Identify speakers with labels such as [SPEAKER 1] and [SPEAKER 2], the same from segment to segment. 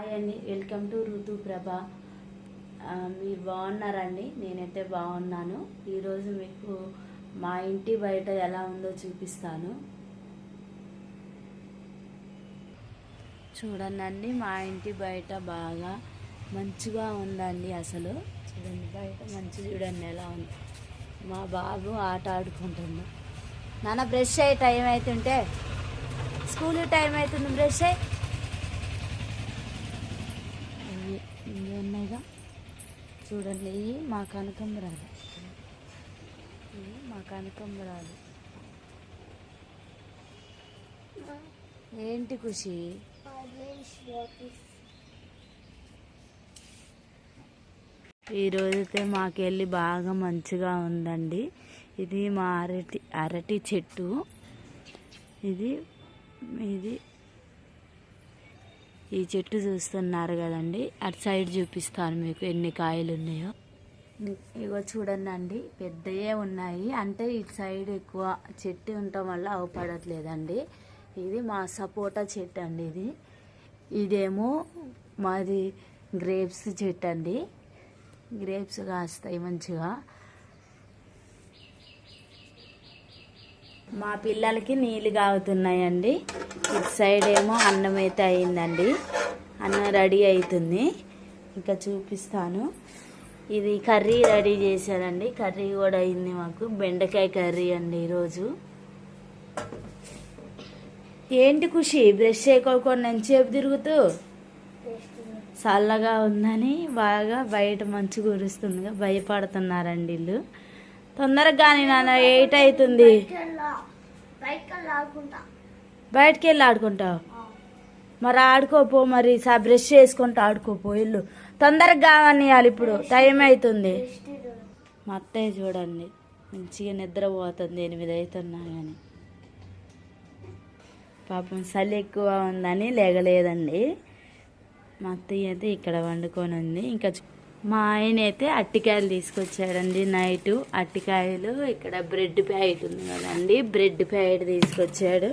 [SPEAKER 1] Hi అండి, welcome to ఋతు ప్రభ. మీరు బాగున్నారండి? నేనైతే బాగున్నాను. ఈరోజు మీకు మా ఇంటి బయట ఎలా ఉందో చూపిస్తాను. చూడండి, మా ఇంటి బయట బాగా మంచిగా ఉందండి. అసలు చూడండి, బయట మంచి చూడండి ఎలా ఉంది. మా బాబు ఆట ఆడుకుంటున్నాడు. నాన్న బ్రష్ అయ్యే టైం అవుతుంటే, స్కూల్ టైం అవుతుంది, బ్రష్ అయ్యి. ఇవి ఉన్నాయిగా చూడండి, ఇవి మా కనకంబరాలు. ఏంటి ఖుషి? ఈరోజైతే మాకెళ్ళి బాగా మంచిగా ఉందండి. ఇది మా అరటి చెట్టు. ఇది ఈ చెట్టు చూస్తున్నారు కదండి. అటు సైడ్ చూపిస్తాను మీకు ఎన్ని కాయలు ఉన్నాయో. ఇగో చూడండి, పెద్దయే ఉన్నాయి. అంటే ఇటు సైడ్ ఎక్కువ చెట్టు ఉండటం వల్ల అవపడట్లేదండి. ఇది మా సపోటా చెట్టు అండి. ఇదేమో మాది గ్రేప్స్ చెట్టు అండి. గ్రేప్స్ కాస్తాయి మంచిగా. మా పిల్లలకి నీళ్ళు కాగుతున్నాయండి. ఇటు సైడ్ ఏమో అన్నం అయితే అయిందండి. అన్నం రెడీ అవుతుంది. ఇంకా చూపిస్తాను. ఇది కర్రీ రెడీ చేశానండి. కర్రీ కూడా అయింది మాకు. బెండకాయ కర్రీ అండి ఈరోజు. ఏంటి ఖుషి, బ్రష్ చేయకోకుండా ఎంతసేపు తిరుగుతూ? చల్లగా ఉందని బాగా బయట మంచు కురుస్తుందిగా భయపడుతున్నారండి వీళ్ళు. తొందరగా కానీ నాన్న, 8 అవుతుంది. బయటికి వెళ్ళి ఆడుకుంటావు? మరి ఆడుకోపో, మరి బ్రష్ చేసుకుంటూ ఆడుకోపో. ఇల్లు తొందరగా కావనియాలి, ఇప్పుడు టైం అవుతుంది. మా అత్తయ్య చూడండి, మంచిగా నిద్రపోతుంది 8 అవుతున్నా కానీ. పాపం చలి ఎక్కువ ఉందని లేగలేదండి. మా అత్తయ్య అయితే ఇక్కడ వండుకొని ఉంది. ఇంకా మా ఆయన అయితే అట్టికాయలు తీసుకొచ్చాడండి. నైటు అట్టికాయలు, ఇక్కడ బ్రెడ్ ప్యాకెట్ ఉంది కదండి, బ్రెడ్ ప్యాకెట్ తీసుకొచ్చాడు.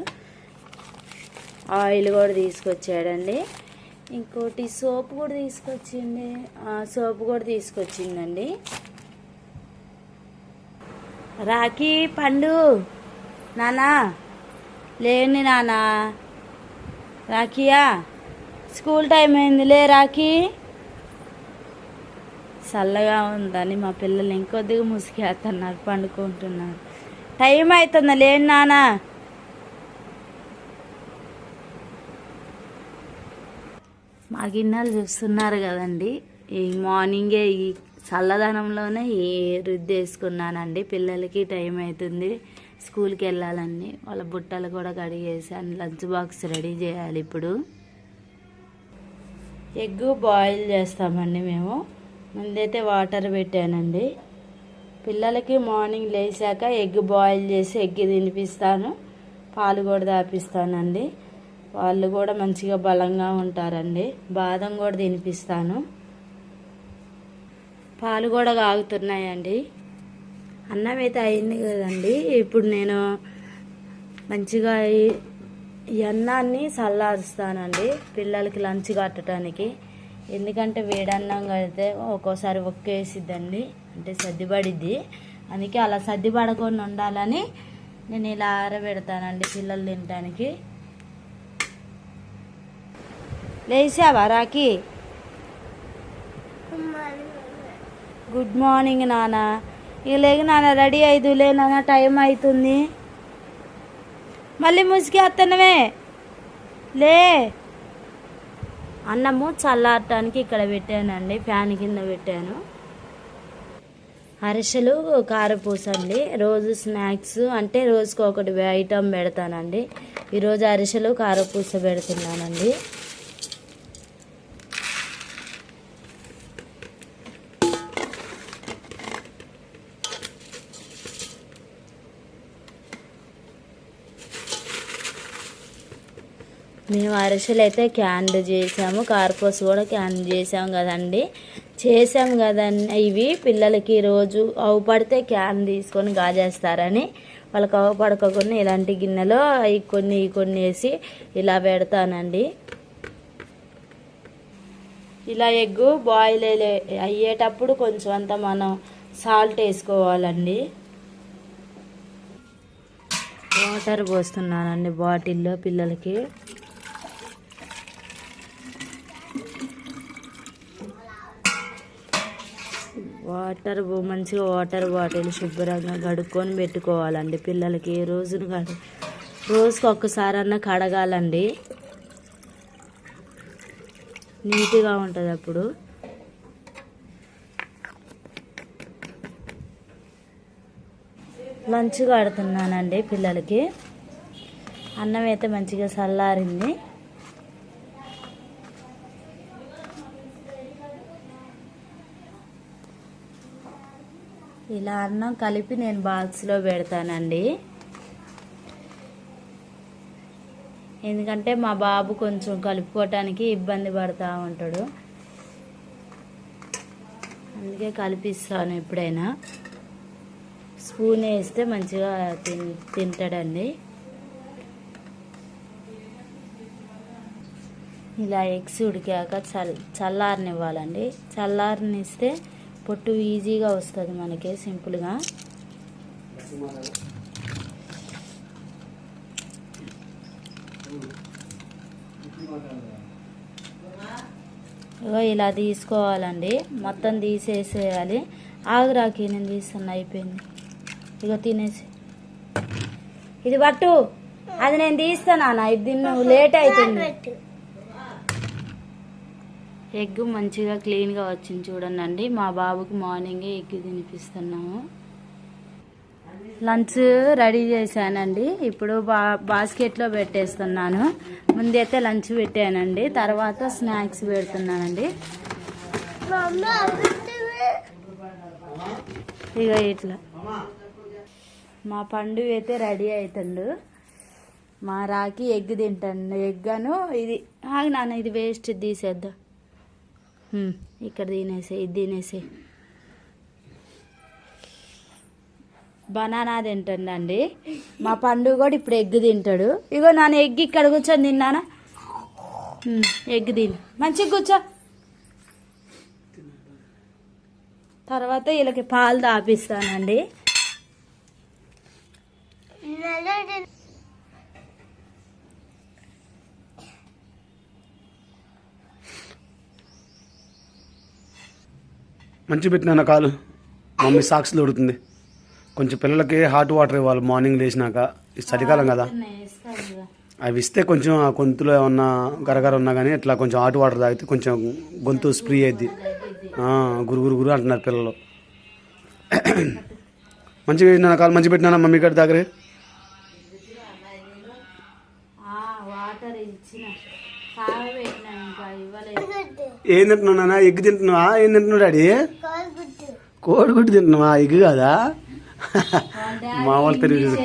[SPEAKER 1] ఆయిల్ కూడా తీసుకొచ్చాడండి. ఇంకోటి సోప్ కూడా తీసుకొచ్చిందండి. రాఖీ పండు నానా, లేని నానా. రాఖీయా, స్కూల్ టైం అయింది, లే రాఖీ. చల్లగా ఉందని మా పిల్లలు ఇంకొద్దిగా ముసిగేస్తున్నారు, పండుకుంటున్నారు. టైం అవుతుందా, లేని నానా. మా గిన్నెలు చూస్తున్నారు కదండి. ఈ మార్నింగే ఈ చల్లదనంలోనే రుద్ది వేసుకున్నానండి. పిల్లలకి టైం అవుతుంది, స్కూల్కి వెళ్ళాలండి. వాళ్ళ బుట్టలు కూడా కడిగేసాను. లంచ్ బాక్స్ రెడీ చేయాలి. ఇప్పుడు ఎగ్ బాయిల్ చేస్తామండి మేము. ముందైతే వాటర్ పెట్టానండి. పిల్లలకి మార్నింగ్ లేచాక ఎగ్ బాయిల్ చేసి ఎగ్ తినిపిస్తాను. పాలు కూడా తాపిస్తానండి. వాళ్ళు కూడా మంచిగా బలంగా ఉంటారండి. బాదం కూడా తినిపిస్తాను. పాలు కూడా కాగుతున్నాయండి. అన్నం అయితే అయింది కదండి. ఇప్పుడు నేను మంచిగా ఈ అన్నాన్ని చల్లారుస్తానండి పిల్లలకి లంచ్ కట్టడానికి. ఎందుకంటే వేడన్నం కడితే ఒక్కోసారి ఒక్కేసిద్దండి, అంటే సర్దిపడిద్ది. అందుకే అలా సర్దిపడకుండా ఉండాలని నేను ఇలా ఆరబెడతానండి పిల్లలు తినడానికి. లేచావా రాఖీ? గుడ్ మార్నింగ్ నాన్న. ఇక లేక నాన్న, రెడీ అయిదులే నాన్న, టైం అవుతుంది. మళ్ళీ ముసిగేత్తనవే, లే. అన్నము చల్లారటానికి ఇక్కడ పెట్టానండి, ఫ్యాన్ కింద పెట్టాను. అరిసెలు, కారపూస అండి. రోజు స్నాక్స్ అంటే రోజుకి ఒకటి ఐటమ్ పెడతానండి. ఈరోజు అరిసెలు, కారపూస పెడుతున్నానండి. మేము అరిసెలు అయితే క్యాన్లు చేసాము, కారపూస కూడా క్యాన్ చేసాము కదండి. ఇవి పిల్లలకి రోజు అవి పడితే క్యాన్ తీసుకొని గాజేస్తారని వాళ్ళకి అవ పడకుండా ఇలాంటి గిన్నెలో అవి కొన్ని వేసి ఇలా పెడతానండి. ఇలా ఎగ్ బాయిల్ అయ్యేటప్పుడు కొంచెం అంత మనం సాల్ట్ వేసుకోవాలండి. వాటర్ పోస్తున్నానండి బాటిల్లో పిల్లలకి. మంచిగా వాటర్ బాటిల్ శుభ్రంగా కడుక్కొని పెట్టుకోవాలండి పిల్లలకి. రోజుకి ఒక్కసారన్నా కడగాలండి, నీట్గా ఉంటుంది అప్పుడు. లంచ్ కడుతున్నానండి పిల్లలకి. అన్నం అయితే మంచిగా చల్లారింది. ఇలా అన్నం కలిపి నేను బాక్స్లో పెడతానండి. ఎందుకంటే మా బాబు కొంచెం కలుపుకోవటానికి ఇబ్బంది పడుతూ ఉంటాడు, అందుకే కలిపిస్తాను. ఎప్పుడైనా స్పూన్ వేస్తే మంచిగా తింటాడండి. ఇలా ఎగ్స్ ఉడికాక చల్లారనివ్వాలండి. చల్లారనిస్తే పొట్టు ఈజీగా వస్తుంది మనకి, సింపుల్గా. ఇగో ఇలా తీసుకోవాలండి, మొత్తం తీసేసేయాలి. ఆగురాకి నేను తీస్తున్నా, అయిపోయింది. ఇగో తినేసి ఇది పట్టు, అది నేను తీస్తానా, ఇది నువ్వు లేట్ అవుతుంది. ఎగ్ మంచిగా క్లీన్గా వచ్చింది చూడండి. మా బాబుకి మార్నింగే ఎగ్ తినిపిస్తున్నాము. లంచ్ రెడీ చేశానండి. ఇప్పుడు బాస్కెట్లో పెట్టేస్తున్నాను. ముందైతే లంచ్ పెట్టానండి, తర్వాత స్నాక్స్ పెడుతున్నానండి. ఇక ఇట్లా మా పండు అయితే రెడీ అవుతుండు. మా రాకి ఎగ్ తింటాను. ఎగ్ అను ఇది ఆగి నాన్న, ఇది వేస్ట్ తీసేద్దాం. ఇక్కడ తినేసే, ఇది తినేసే. బనానా తింటాడండి మా పండు కూడా. ఇప్పుడు ఎగ్ తింటాడు. ఇగో నాన్న ఎగ్ ఇక్కడ కూర్చొని తిన్నానా, ఎగ్ తిని మంచిగా కూర్చో. తర్వాత వీళ్ళకి పాలు తాపిస్తానండి.
[SPEAKER 2] మంచి పెట్టినా కాలు మమ్మీ సాక్స్లో ఉడుతుంది. కొంచెం పిల్లలకి హాట్ వాటర్ ఇవ్వాలి మార్నింగ్ లేచినాక. ఇది చలికాలం కదా, అవి ఇస్తే కొంచెం ఆ గొంతులో ఏమన్నా గరగర ఉన్నా కానీ ఇట్లా కొంచెం హాట్ వాటర్ తాగితే కొంచెం గొంతు స్ప్రీ అయింది. గురుగురు అంటున్నారు పిల్లలు. మంచిగా పెట్టినా కాలు, మంచి పెట్టినా మమ్మీ గారి దగ్గరే. ఏం తింటున్నావు నాన్న, ఎగ్ తింటున్నావా? ఏం తింటున్నావు డాడీ? కోడిగుడ్డు తింటున్నావా? ఎగ్ కాదా? మామూలు తెలియదు.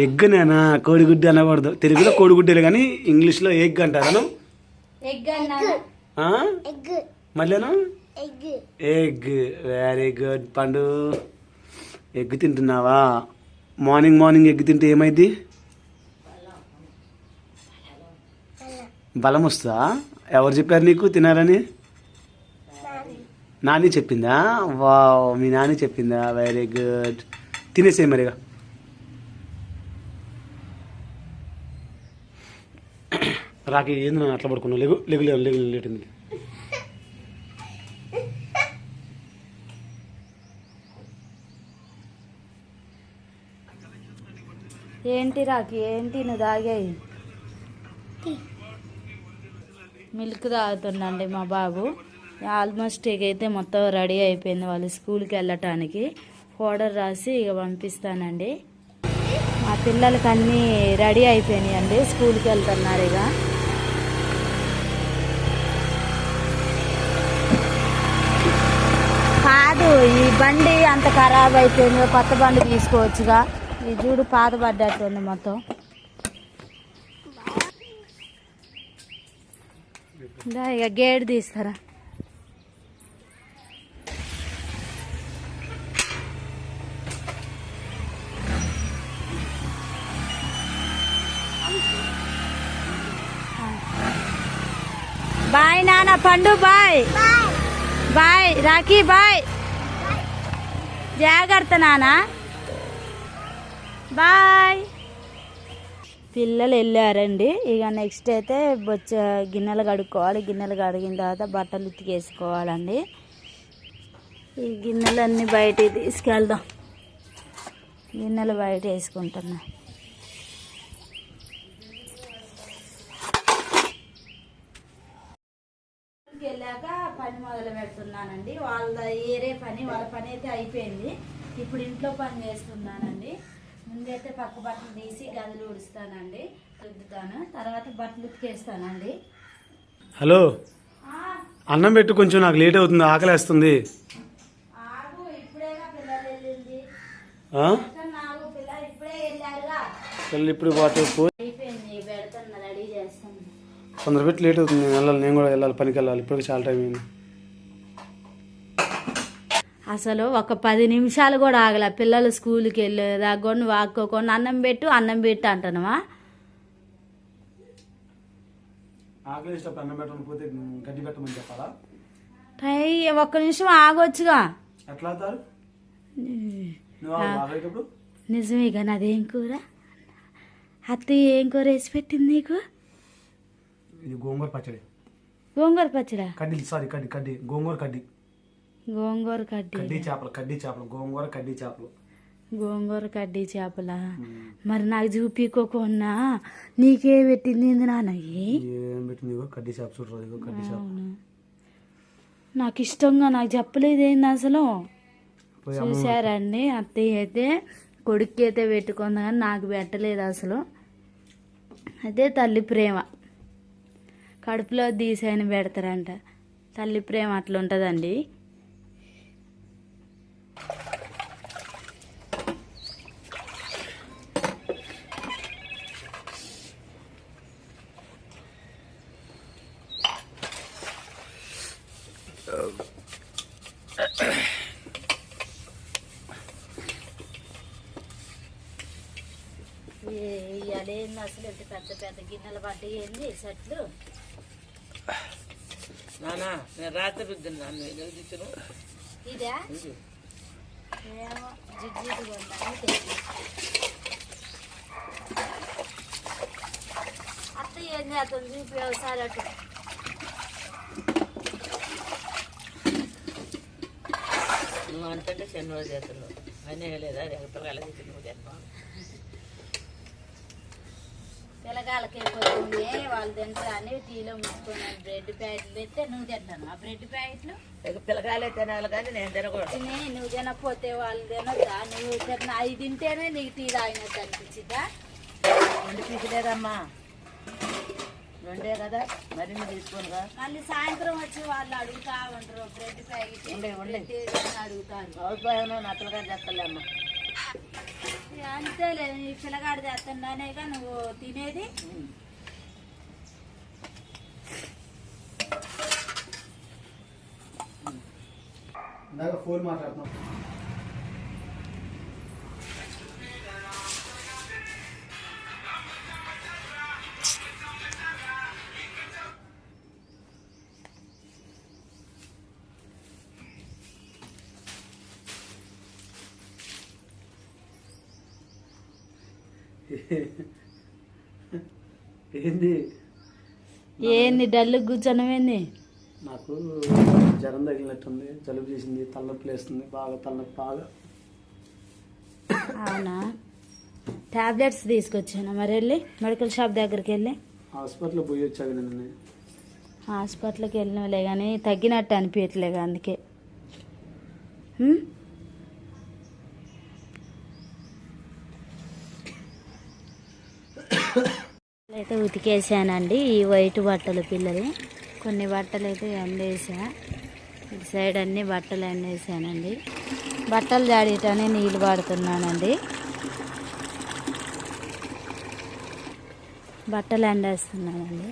[SPEAKER 2] ఎగ్ నేనా, కోడిగుడ్డు అనకూడదు. తెలుగులో కోడిగుడ్డేలే కానీ ఇంగ్లీష్లో ఎగ్ అంటారు. మళ్ళీను ఎగ్. వెరీ గుడ్ పండు. ఎగ్ తింటున్నావా? మార్నింగ్ ఎగ్ తింటే ఏమైంది? బలం వస్తుందా? ఎవరు చెప్పారు నీకు తినాలని? నాని చెప్పిందా? వా, మీ నాని చెప్పిందా? Very good. తినేసే మరిగా. రాకి ఏంది నా అట్లా పడుకున్నావు? లేటుంది.
[SPEAKER 1] ఏంటి రాకి, ఏంటి నువ్వు తాగాయి? మిల్క్ తాగుతుండండి మా బాబు. ఆల్మోస్ట్ అయితే మొత్తం రెడీ అయిపోయింది వాళ్ళు స్కూల్కి వెళ్ళటానికి. పౌడర్ రాసి ఇక పంపిస్తానండి. మా పిల్లలకి అన్నీ రెడీ అయిపోయినాయండి, స్కూల్కి వెళ్తున్నారు. ఇక కాదు, ఈ బండి అంత ఖరాబ్ అయిపోయింది, కొత్త బండి తీసుకోవచ్చుగా. ఈ చూడు పాత పడ్డట్టుంది మొత్తం. ఇక గేట్ తీస్తారా? బాయ్ నాన్న పండు బాయ్ బాయ్ రాఖీ బాయ్ జాగ్రత్త నాన్న బాయ్. పిల్లలు వెళ్ళారండి. ఇక నెక్స్ట్ అయితే గిన్నెలు కడుక్కోవాలి. గిన్నెలు కడిగిన తర్వాత బట్టలు ఉతికేసుకోవాలండి. ఈ గిన్నెలన్నీ బయటికి తీసుకెళ్దాం. గిన్నెలు బయట వేసుకుంటున్నా. వెళ్ళాక పని మొదలు పెడుతున్నానండి. వాళ్ళ వాళ్ళ పని అయితే అయిపోయింది. ఇప్పుడు ఇంట్లో పని చేస్తున్నానండి. ముందైతే పక్క బట్టలు తీసి గదులు ఉడుస్తానండి, రుద్దుతాను. తర్వాత బట్టలు ఉతికేస్తానండి.
[SPEAKER 2] హలో, అన్నం పెట్టు, కొంచెం నాకు లేట్ అవుతుంది, ఆకలేస్తుంది. పిల్లలు ఇప్పుడు కొందరు పెట్టి లేట్ అవుతుంది. నేను వెళ్ళాలి, నేను కూడా వెళ్ళాలి, పనికి వెళ్ళాలి. ఇప్పటికి చాలా టైం అయింది.
[SPEAKER 1] అసలు ఒక 10 నిమిషాలు కూడా ఆగల. పిల్లలు స్కూల్కి వెళ్ళేదాకా వాక్కోకొని అన్నం పెట్టు అంటానవా? ఒక్క నిమిషం ఆగొచ్చుగా. నిజమే కానీ అదేం కూర? అత్తయ్య ఏం కూర వేసి పెట్టింది నీకు?
[SPEAKER 2] గోంగూర పచ్చడి.
[SPEAKER 1] గోంగూర పచ్చడా?
[SPEAKER 2] కడ్డీ గోంగూర కడ్డీ.
[SPEAKER 1] గోంగూర
[SPEAKER 2] కడ్డీ చేపలు గోంగూర కడ్డీ చేపలు.
[SPEAKER 1] గోంగూర కడ్డీ చేపలా? మరి నాకు చూపించుకోకున్నా నీకే పెట్టింది నాన్న?
[SPEAKER 2] ఏం పెట్టింది? కడ్డీ చేప చూడరు. కడ్డీ చేప
[SPEAKER 1] నాకు ఇష్టంగా నాకు చెప్పలేదు ఏంది అసలు. చూసారండి, అత్తయ్య అయితే కొడుక్కి అయితే పెట్టుకుంది కానీ నాకు పెట్టలేదు అసలు. అదే తల్లి ప్రేమ. కడుపులో తీసాయని పెడతారంట. తల్లి ప్రేమ అట్లా ఉంటుందండి. అదేంది అసలు ఎంత పెద్ద పెద్ద గిన్నెలు పడ్డాయి ఏంది సెట్లు?
[SPEAKER 3] నేను రాత్రి రుద్దున్నాను.
[SPEAKER 1] ఇదా ఏమో జిడ్జిడ్డుగా ఉందని అత్త ఏం చేస్తుంది చూపి ఒకసారి అటు.
[SPEAKER 3] నువ్వు అంటుంటే శనివారం చేస్తున్నావు అయినా లేదా? ఎగతలు ఎలా నువ్వు చేస్తావు?
[SPEAKER 1] పిల్లగాళ్ళకి పొద్దున్నే వాళ్ళు తింటారు అని టీలో ముట్టుకున్నాను. బ్రెడ్ ప్యాకెట్లు తెస్తే నువ్వు తింటాను. ఆ బ్రెడ్ ప్యాకెట్లు
[SPEAKER 3] పిల్లగాలే తినాలి కానీ నేను తినకూడదు.
[SPEAKER 1] నువ్వు తినకపోతే వాళ్ళు తినొద్దా? నువ్వు తిన్న అవి తింటేనే నీకు టీ తాగినట్టు అనిపించిందా?
[SPEAKER 3] 2 పీసులేదమ్మా, 2 కదా, మరిన్ని తీసుకోనుగా.
[SPEAKER 1] మళ్ళీ సాయంత్రం వచ్చి వాళ్ళు అడుగుతా ఉంటారు బ్రెడ్ ప్యాకెట్ అడుగుతారు.
[SPEAKER 3] అవుతాయో నా పిల్లగాడు చేస్తలే అమ్మా.
[SPEAKER 1] అంతేలే, నీ పిల్లగాడు చేస్తున్నానేగా నువ్వు తినేది.
[SPEAKER 2] ఫోన్ మాట్లాడుతున్నాం.
[SPEAKER 1] ఏంది డల్లు కూర్చొనమేంది?
[SPEAKER 2] నాకు జ్వరం తగిలినట్టుంది, జలుబు చేసింది, తలనొప్పి లేస్తుంది బాగా, తలనొప్పి బాగా.
[SPEAKER 1] అవునా? టాబ్లెట్స్ తీసుకొచ్చాను. మరి వెళ్ళి మెడికల్ షాప్ దగ్గరికి వెళ్ళి
[SPEAKER 2] హాస్పిటల్ పోయి వచ్చాక నేను.
[SPEAKER 1] హాస్పిటల్కి వెళ్ళినలే కానీ తగ్గినట్టు అనిపించట్లేదు, అందుకే. అయితే ఉతికేసానండి ఈ వైట్ బట్టలు పిల్లలు. కొన్ని బట్టలు అయితే ఎండేసా. ఇటు సైడ్ అన్ని బట్టలు ఎండేసానండి. బట్టలు జాడేటనే నీళ్ళు పడుతున్నానండి. బట్టలు ఎండేస్తున్నానండి.